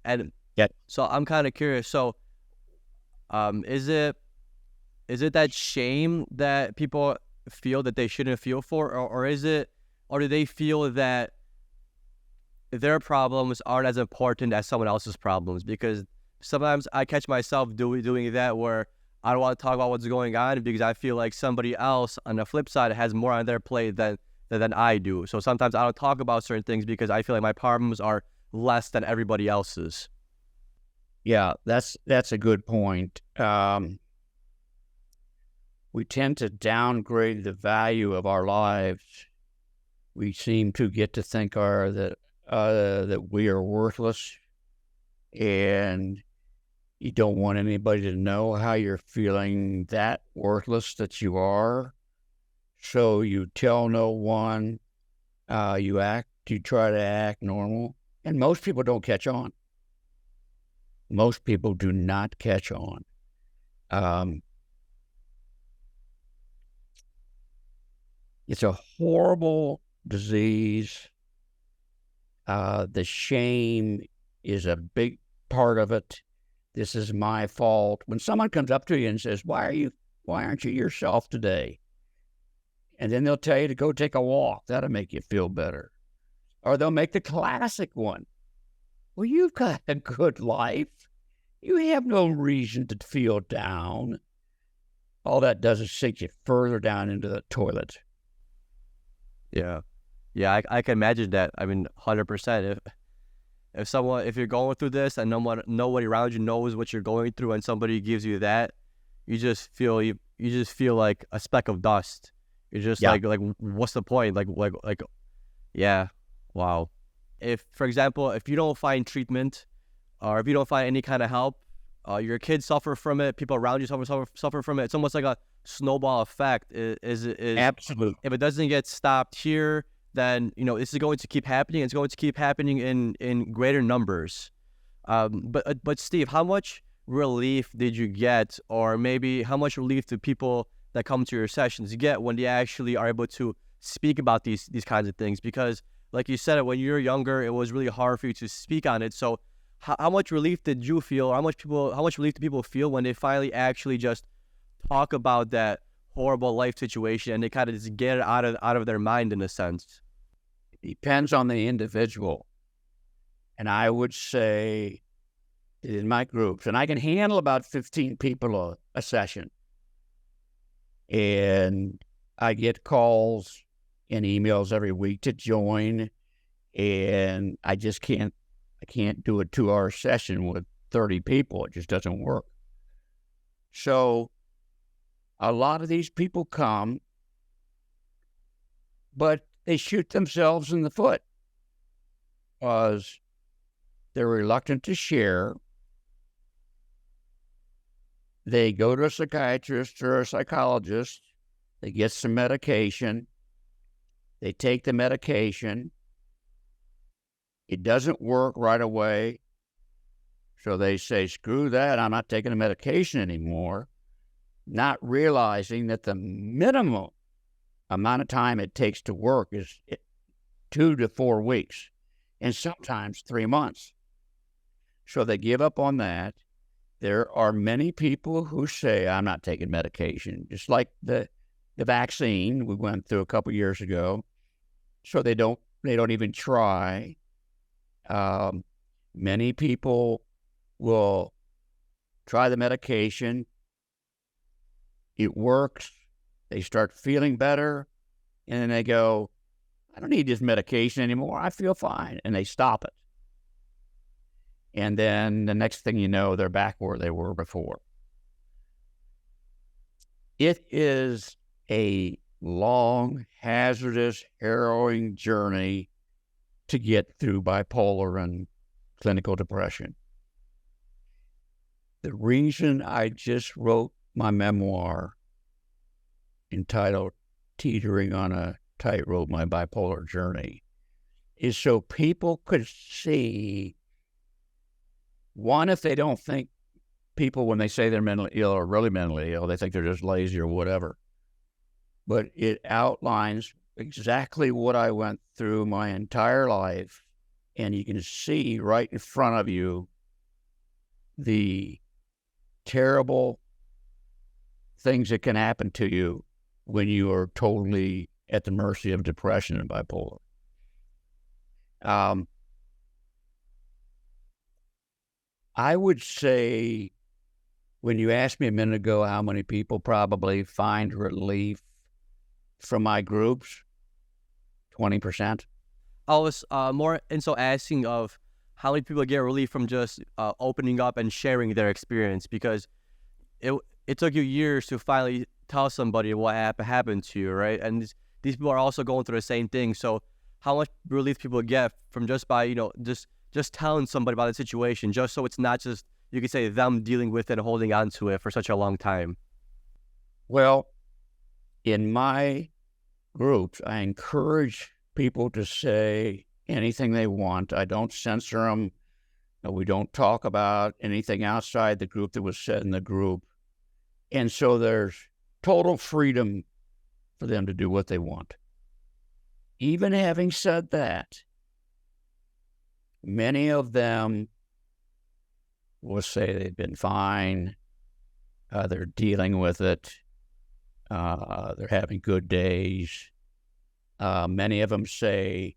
And Yeah. so I'm kind of curious. So, is it that shame that people feel that they shouldn't feel for, or is it, or do they feel that their problems aren't as important as someone else's problems? Because sometimes I catch myself doing that, where I don't want to talk about what's going on because I feel like somebody else on the flip side has more on their plate than I do. So sometimes I don't talk about certain things because I feel like my problems are less than everybody else's. Yeah, that's a good point. We tend to downgrade the value of our lives. We seem to get to think that we are worthless, and you don't want anybody to know how you're feeling that worthless that you are. So you tell no one. You try to act normal, and most people don't catch on. Most people do not catch on. It's a horrible disease. The shame is a big part of it. This is my fault. When someone comes up to you and says, why aren't you yourself today? And then they'll tell you to go take a walk. That'll make you feel better. Or they'll make the classic one. Well, you've got a good life. You have no reason to feel down. All that does is sink you further down into the toilet. Yeah. Yeah, I can imagine that. I mean, 100%. If you're going through this and nobody around you knows what you're going through, and somebody gives you that, you just feel like a speck of dust. You're just Yeah. like what's the point? Yeah, wow. If, for example, if you don't find treatment, or if you don't find any kind of help, your kids suffer from it. People around you suffer from it. It's almost like a snowball effect. Absolutely. If it doesn't get stopped here, then this is going to keep happening. It's going to keep happening in greater numbers. But Steve, how much relief did you get, or maybe how much relief do people that come to your sessions get when they actually are able to speak about these kinds of things? Because, like you said, when you were younger, it was really hard for you to speak on it. So, how much relief did you feel? Or how much relief do people feel when they finally actually just talk about that horrible life situation and they kind of just get it out of their mind in a sense? It depends on the individual. And I would say in my groups, and I can handle about 15 people a session. And I get calls and emails every week to join. And I can't do a 2-hour session with 30 people. It just doesn't work. So a lot of these people come, but they shoot themselves in the foot because they're reluctant to share. They go to a psychiatrist or a psychologist. They get some medication. They take the medication. It doesn't work right away. So they say, screw that, I'm not taking the medication anymore, not realizing that the minimum amount of time it takes to work is 2 to 4 weeks, and sometimes 3 months. So they give up on that. There are many people who say, I'm not taking medication, just like the vaccine we went through a couple years ago. So they don't even try. Many people will try the medication. It works. They start feeling better, and then they go, I don't need this medication anymore. I feel fine. And they stop it. And then the next thing you know, they're back where they were before. It is a long, hazardous, harrowing journey to get through bipolar and clinical depression. The reason I just wrote my memoir entitled Teetering on a Tightrope, My Bipolar Journey, is so people could see, one, if they don't think people, when they say they're mentally ill or really mentally ill, they think they're just lazy or whatever. But it outlines exactly what I went through my entire life, and you can see right in front of you the terrible things that can happen to you when you are totally at the mercy of depression and bipolar. I would say, when you asked me a minute ago how many people probably find relief from my groups, 20%. I was more so asking of how many people get relief from just opening up and sharing their experience, because it took you years to finally tell somebody what happened to you, right? And these people are also going through the same thing. So how much relief people get from just by, just telling somebody about the situation, just so it's not just, you could say, them dealing with it and holding on to it for such a long time. Well, in my groups, I encourage people to say anything they want. I don't censor them. We don't talk about anything outside the group that was said in the group. And so there's total freedom for them to do what they want. Even having said that, many of them will say they've been fine, they're dealing with it, they're having good days. Many of them say,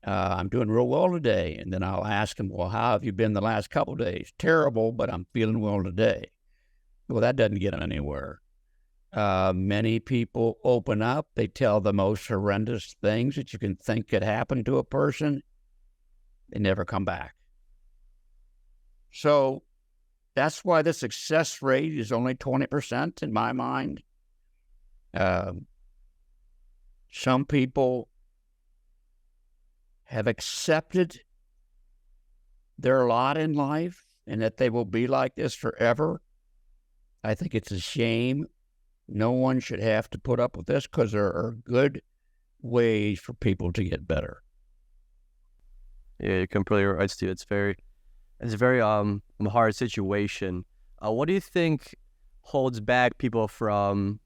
I'm doing real well today. And then I'll ask them, well, how have you been the last couple of days? Terrible, but I'm feeling well today. Well, that doesn't get them anywhere. Many people open up. They tell the most horrendous things that you can think could happen to a person. They never come back. So that's why the success rate is only 20% in my mind. Some people have accepted their lot in life and that they will be like this forever. I think it's a shame. No one should have to put up with this, because there are good ways for people to get better. Yeah, you're completely right, Steve. It's a very hard situation. What do you think holds back people from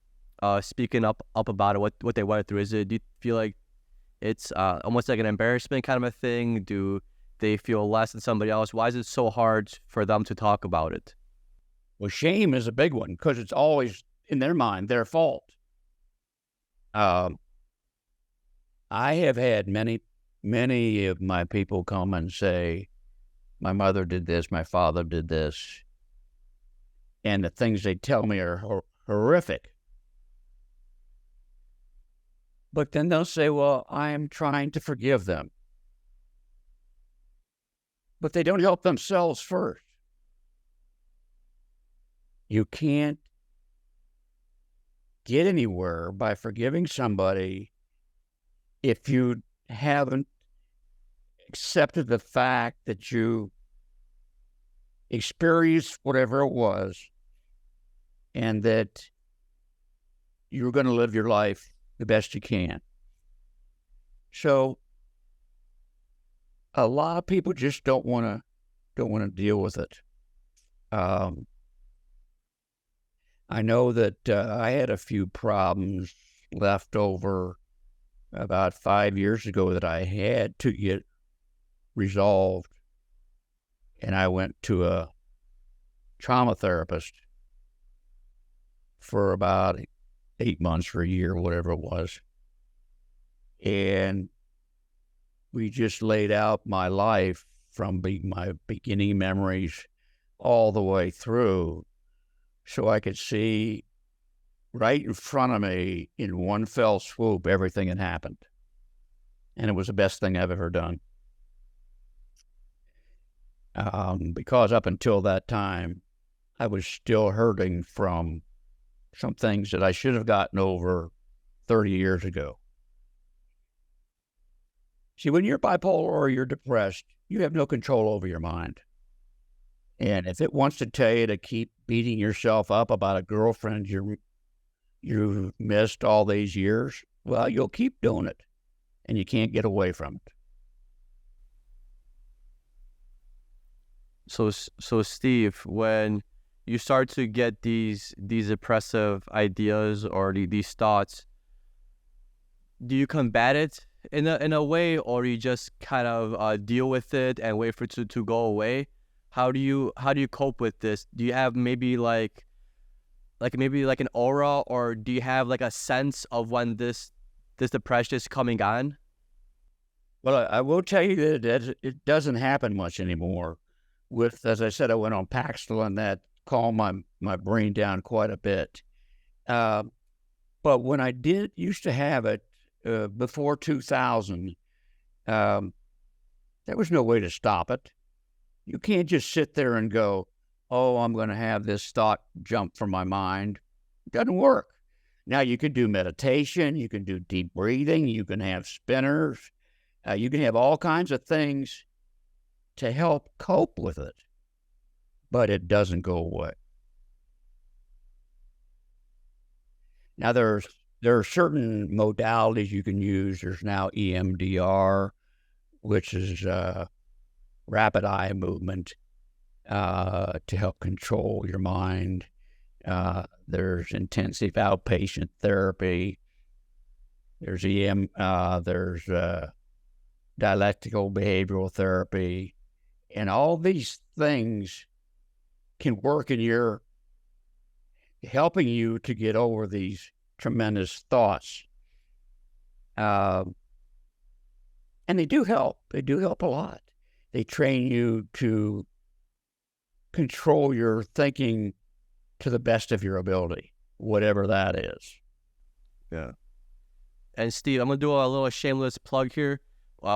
speaking up about it, what they went through? Do you feel like it's almost like an embarrassment kind of a thing? Do they feel less than somebody else? Why is it so hard for them to talk about it? Well, shame is a big one, because it's always, in their mind, their fault. I have had many of my people come and say, my mother did this, my father did this, and the things they tell me are horrific. But then they'll say, well, I am trying to forgive them. But they don't help themselves first. You can't get anywhere by forgiving somebody if you haven't accepted the fact that you experienced whatever it was, and that you're going to live your life the best you can. So a lot of people just don't want to deal with it. I know that I had a few problems left over about 5 years ago that I had to get resolved. And I went to a trauma therapist for about 8 months or a year, whatever it was. And we just laid out my life from my beginning memories all the way through, so I could see right in front of me in one fell swoop everything that happened. And it was the best thing I've ever done. Because up until that time, I was still hurting from some things that I should have gotten over 30 years ago. See, when you're bipolar or you're depressed, you have no control over your mind. And if it wants to tell you to keep beating yourself up about a girlfriend you've missed all these years, well, you'll keep doing it, and you can't get away from it. So Steve, when you start to get these oppressive ideas or these thoughts, do you combat it in a way, or you just kind of deal with it and wait for it to go away? How do you cope with this? Do you have maybe like an aura, or do you have like a sense of when this depression is coming on? Well, I will tell you that it doesn't happen much anymore. As I said, I went on Paxil, and that calmed my brain down quite a bit. Uh, but when I used to have it before 2000, there was no way to stop it. You can't just sit there and go, oh, I'm going to have this thought jump from my mind. It doesn't work. Now, you can do meditation, you can do deep breathing, you can have spinners, you can have all kinds of things to help cope with it, but it doesn't go away. Now, there are certain modalities you can use. There's now EMDR, which is rapid eye movement to help control your mind. There's intensive outpatient therapy. There's there's dialectical behavioral therapy, and all these things can work in your helping you to get over these tremendous thoughts. And they do help. They do help a lot. They train you to control your thinking to the best of your ability, whatever that is. Yeah. And Steve, I'm gonna do a little shameless plug here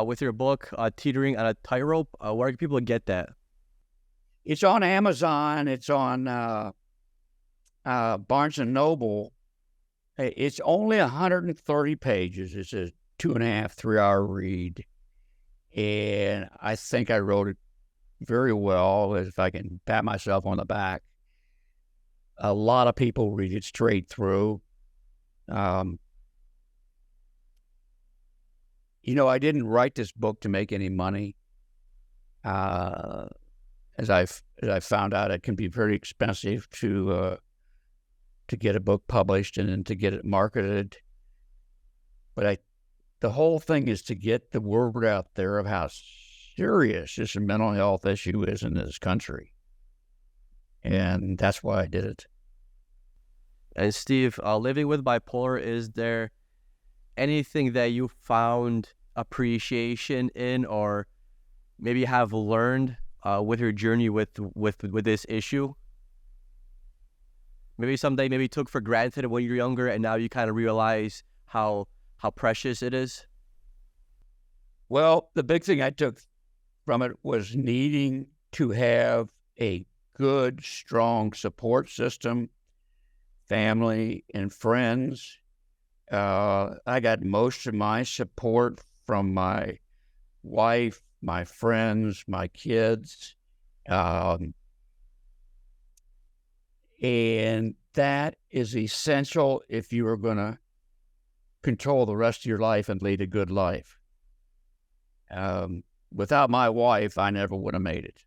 with your book, Teetering on a Tightrope. Where can people get that? It's on Amazon. It's on Barnes and Noble. It's only 130 pages. It's a 2.5, 3-hour read. And I think I wrote it very well, if I can pat myself on the back. A lot of people read it straight through. I didn't write this book to make any money. As I found out, it can be very expensive to get a book published and then to get it marketed. But the whole thing is to get the word out there of how serious this mental health issue is in this country. And that's why I did it. And Steve, living with bipolar, is there anything that you found appreciation in, or maybe have learned with your journey with this issue? Maybe someday maybe took for granted when you're younger, and now you kind of realize how precious it is? Well, the big thing I took from it was needing to have a good, strong support system, family and friends. I got most of my support from my wife, my friends, my kids. And that is essential if you are going to control the rest of your life and lead a good life. Without my wife, I never would have made it.